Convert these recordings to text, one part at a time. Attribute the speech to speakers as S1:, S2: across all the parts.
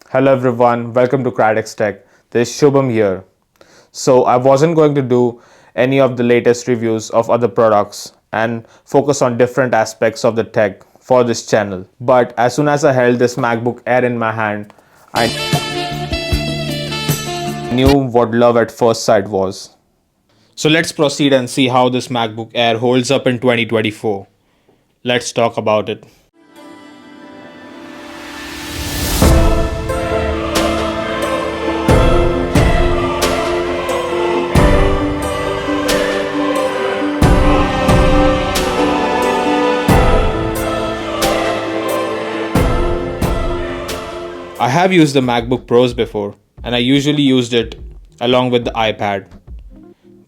S1: Hello everyone, welcome to Cradix Tech. This is Shubham here. So I wasn't going to do any of the latest reviews of other products and focus on different aspects of the tech for this channel. But as soon as I held this MacBook Air in my hand, I knew what love at first sight was. So let's proceed and see how this MacBook Air holds up in 2024. Let's talk about it. I have used the MacBook Pros before, and I usually used it along with the iPad.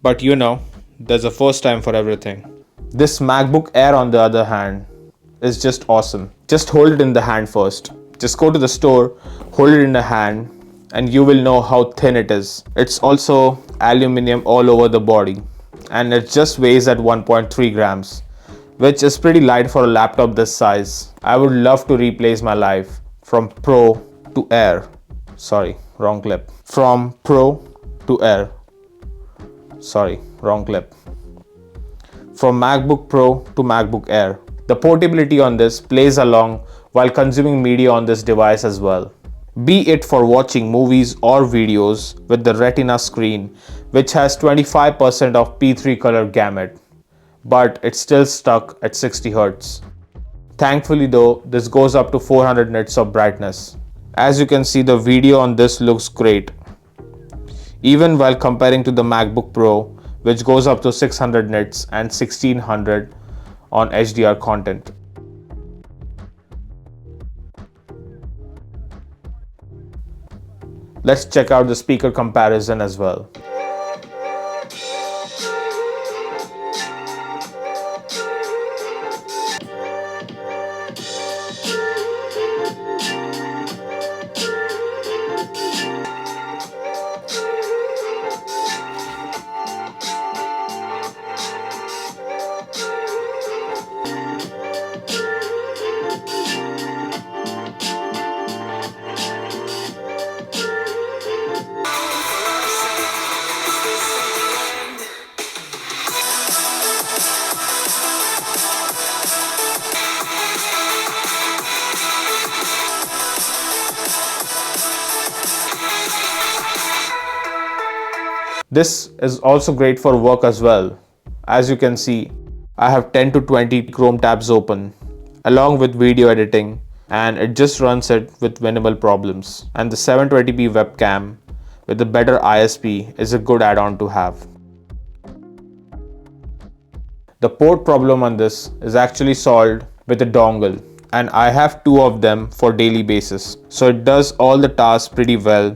S1: But there's a first time for everything. This MacBook Air, on the other hand, is just awesome. Just hold it in the hand first. Just go to the store, hold it in the hand, and you will know how thin it is. It's also aluminium all over the body, and it just weighs at 1.3 grams, which is pretty light for a laptop this size. I would love to replace my life from Pro to Air. Sorry, wrong clip. From Pro to Air. Sorry, wrong clip. From MacBook Pro to MacBook Air. The portability on this plays along while consuming media on this device as well. Be it for watching movies or videos with the Retina screen, which has 25% of P3 color gamut, but it's still stuck at 60 Hz. Thankfully though, this goes up to 400 nits of brightness. As you can see, the video on this looks great, even while comparing to the MacBook Pro, which goes up to 600 nits and 1600 on HDR content. Let's check out the speaker comparison as well. This is also great for work as well. As you can see, I have 10 to 20 Chrome tabs open along with video editing, and it just runs it with minimal problems. And the 720p webcam with a better ISP is a good add-on to have. The port problem on this is actually solved with a dongle, and I have two of them for daily basis. So it does all the tasks pretty well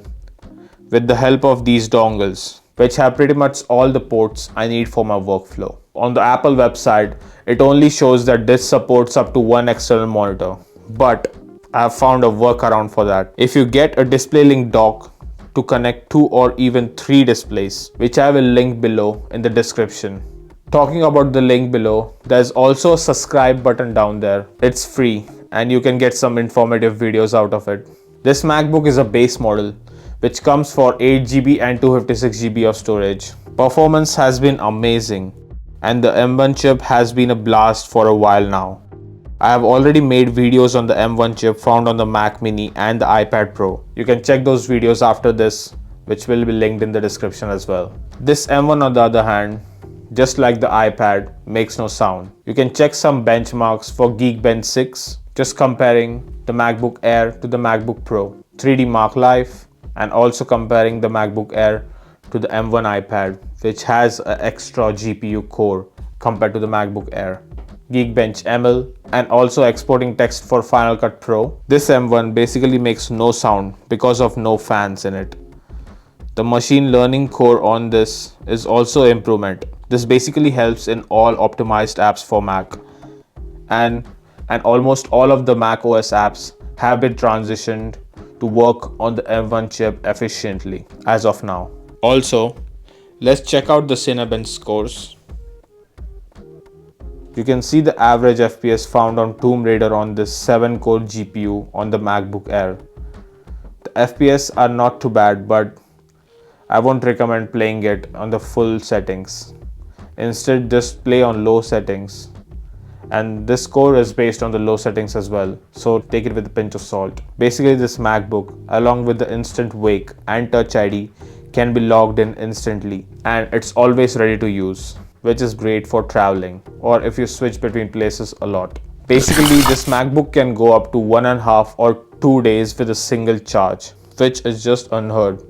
S1: with the help of these dongles, which have pretty much all the ports I need for my workflow. On the Apple website, it only shows that this supports up to one external monitor, but I have found a workaround for that. If you get a DisplayLink dock to connect 2 or even 3 displays, which I will link below in the description. Talking about the link below, there's also a subscribe button down there. It's free and you can get some informative videos out of it. This MacBook is a base model, which comes for 8GB and 256GB of storage. Performance has been amazing, and the M1 chip has been a blast for a while now. I have already made videos on the M1 chip found on the Mac Mini and the iPad Pro. You can check those videos after this, which will be linked in the description as well. This M1, on the other hand, just like the iPad, makes no sound. You can check some benchmarks for Geekbench 6, just comparing the MacBook Air to the MacBook Pro. 3D Mark Life, and also comparing the MacBook Air to the M1 iPad, which has an extra GPU core compared to the MacBook Air. Geekbench ML, and also exporting text for Final Cut Pro. This M1 basically makes no sound because of no fans in it. The machine learning core on this is also improvement. This basically helps in all optimized apps for Mac, and almost all of the Mac OS apps have been transitioned to work on the M1 chip efficiently as of now. Also, let's check out the Cinebench scores. You can see the average FPS found on Tomb Raider on this 7-core GPU on the MacBook Air. The FPS are not too bad, but I won't recommend playing it on the full settings. Instead, just play on low settings. And this score is based on the low settings as well, so take it with a pinch of salt. Basically, this MacBook, along with the instant wake and Touch ID, can be logged in instantly, and it's always ready to use, which is great for traveling or if you switch between places a lot. Basically, this MacBook can go up to 1.5 or 2 days with a single charge, which is just unheard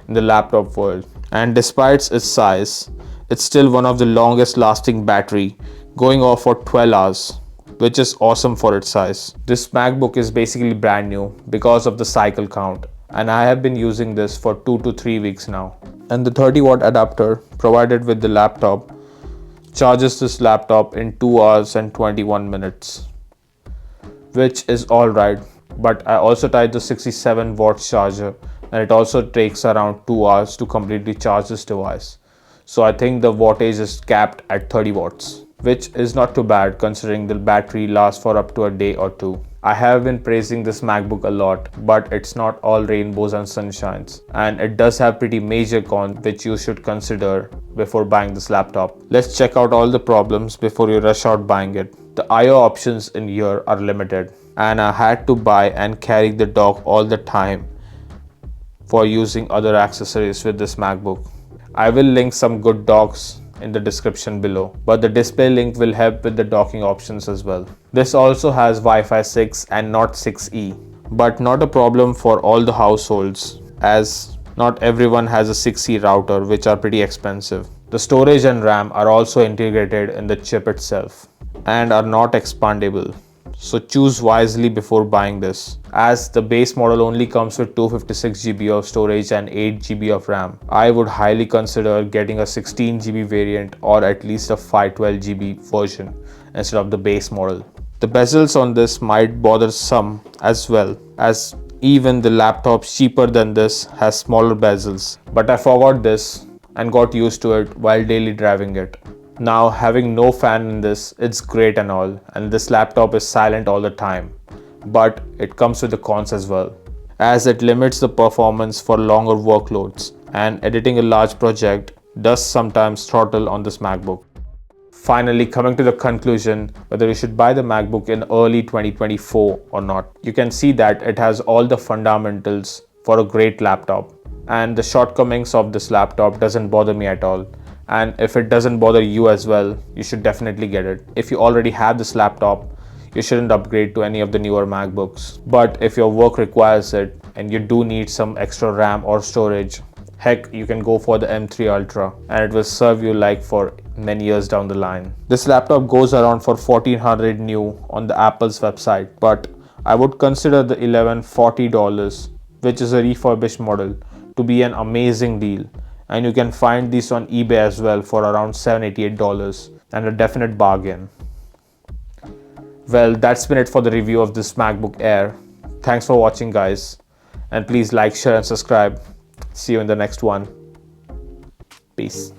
S1: in the laptop world. And despite its size, it's still one of the longest lasting battery, going off for 12 hours, which is awesome for its size. This MacBook is basically brand new because of the cycle count, and I have been using this for 2 to 3 weeks now. And the 30-watt adapter provided with the laptop charges this laptop in 2 hours and 21 minutes, which is alright, but I also tied the 67-watt charger, and it also takes around 2 hours to completely charge this device. So I think the wattage is capped at 30 watts, which is not too bad considering the battery lasts for up to a day or two. I have been praising this MacBook a lot, but it's not all rainbows and sunshines, and it does have pretty major cons which you should consider before buying this laptop. Let's check out all the problems before you rush out buying it. The I/O options in here are limited, and I had to buy and carry the dock all the time for using other accessories with this MacBook. I will link some good docks in the description below, but the display link will help with the docking options as well. This also has Wi-Fi 6 and not 6E, but not a problem for all the households, as not everyone has a 6E router, which are pretty expensive. The storage and RAM are also integrated in the chip itself and are not expandable. So choose wisely before buying this, as the base model only comes with 256 GB of storage and 8 GB of RAM. I would highly consider getting a 16 GB variant or at least a 512 GB version instead of the base model. The bezels on this might bother some as well, as even the laptop cheaper than this has smaller bezels, but I forgot this and got used to it while daily driving it. Now, having no fan in this, it's great and all, and this laptop is silent all the time, but it comes with the cons as well, as it limits the performance for longer workloads, and editing a large project does sometimes throttle on this MacBook. Finally, coming to the conclusion whether you should buy the MacBook in early 2024 or not. You can see that it has all the fundamentals for a great laptop, and the shortcomings of this laptop doesn't bother me at all. And if it doesn't bother you as well, you should definitely get it. If you already have this laptop, you shouldn't upgrade to any of the newer MacBooks. But if your work requires it and you do need some extra RAM or storage, heck, you can go for the M3 Ultra, and it will serve you like for many years down the line. This laptop goes around for $1,400 new on the Apple's website, but I would consider the $1,140, which is a refurbished model, to be an amazing deal. And you can find these on eBay as well for around $788, and a definite bargain. Well, that's been it for the review of this MacBook Air. Thanks for watching, guys, and please like, share and subscribe. See you in the next one. Peace.